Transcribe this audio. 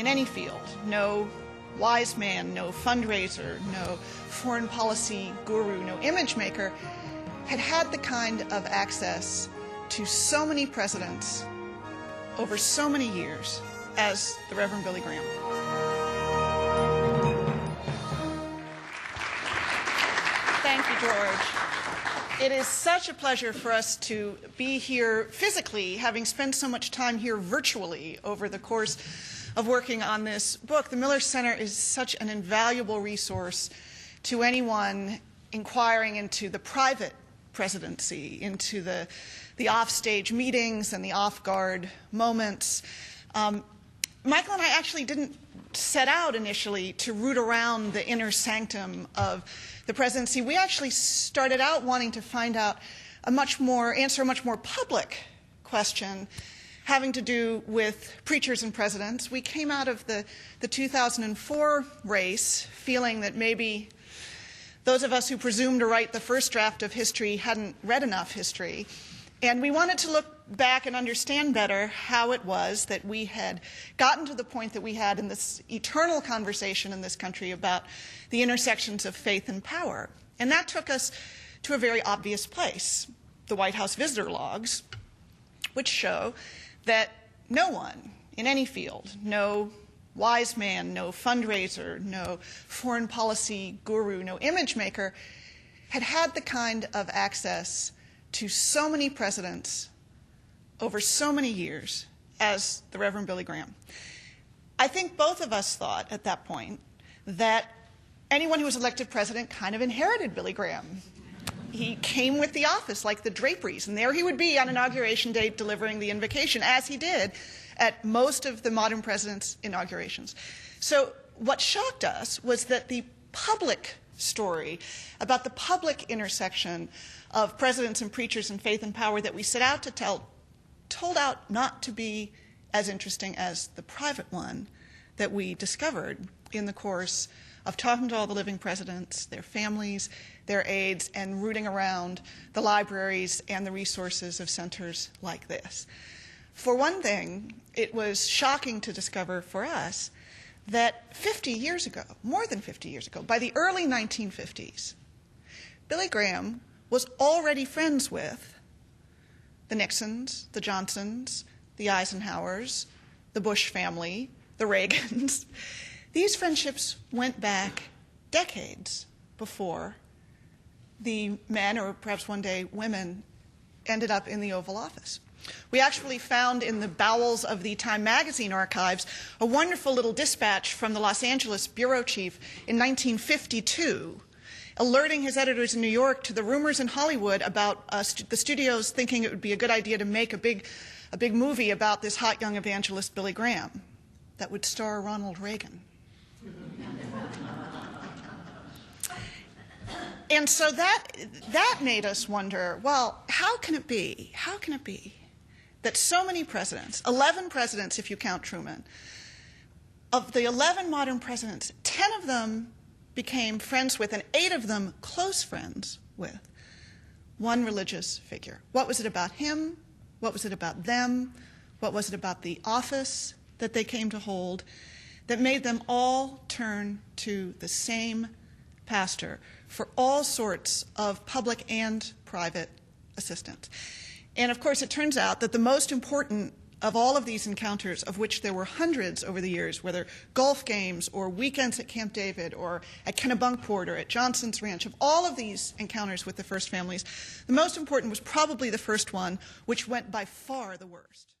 any field, no wise man, no fundraiser, no foreign policy guru, no image maker, had had the kind of access to so many presidents over so many years as the Reverend Billy Graham. Thank you, George. It is such a pleasure for us to be here physically, having spent so much time here virtually over the course of working on this book. The Miller Center is such an invaluable resource to anyone inquiring into the private presidency, into the offstage meetings and the off-guard moments. Michael and I actually didn't set out initially to root around the inner sanctum of the presidency. We actually started out wanting to find out answer a much more public question having to do with preachers and presidents. We came out of the 2004 race feeling that maybe those of us who presumed to write the first draft of history hadn't read enough history. And we wanted to look back and understand better how it was that we had gotten to the point that we had in this eternal conversation in this country about the intersections of faith and power. And that took us to a very obvious place, the White House visitor logs, which show that no one in any field, no wise man, no fundraiser, no foreign policy guru, no image maker, had had the kind of access to so many presidents over so many years as the Reverend Billy Graham. I think both of us thought at that point that anyone who was elected president kind of inherited Billy Graham. He came with the office like the draperies, and there he would be on Inauguration Day delivering the invocation, as he did at most of the modern presidents' inaugurations. So what shocked us was that the public story about the public intersection of presidents and preachers and faith and power that we set out to tell told out not to be as interesting as the private one that we discovered in the course of talking to all the living presidents, their families, their aides, and rooting around the libraries and the resources of centers like this. For one thing, it was shocking to discover for us that 50 years ago, more than 50 years ago, by the early 1950s, Billy Graham was already friends with the Nixons, the Johnsons, the Eisenhowers, the Bush family, the Reagans. These friendships went back decades before the men, or perhaps one day women, ended up in the Oval Office. We actually found in the bowels of the Time magazine archives a wonderful little dispatch from the Los Angeles bureau chief in 1952, alerting his editors in New York to the rumors in Hollywood about the studios thinking it would be a good idea to make a big movie about this hot young evangelist Billy Graham that would star Ronald Reagan. And so that made us wonder, well, how can it be that so many presidents, 11 presidents if you count Truman, of the 11 modern presidents, 10 of them became friends with, and 8 of them close friends with, one religious figure? What was it about him? What was it about them? What was it about the office that they came to hold that made them all turn to the same pastor for all sorts of public and private assistance? And of course, it turns out that the most important of all of these encounters, of which there were hundreds over the years, whether golf games or weekends at Camp David or at Kennebunkport or at Johnson's Ranch, of all of these encounters with the first families, the most important was probably the first one, which went by far the worst.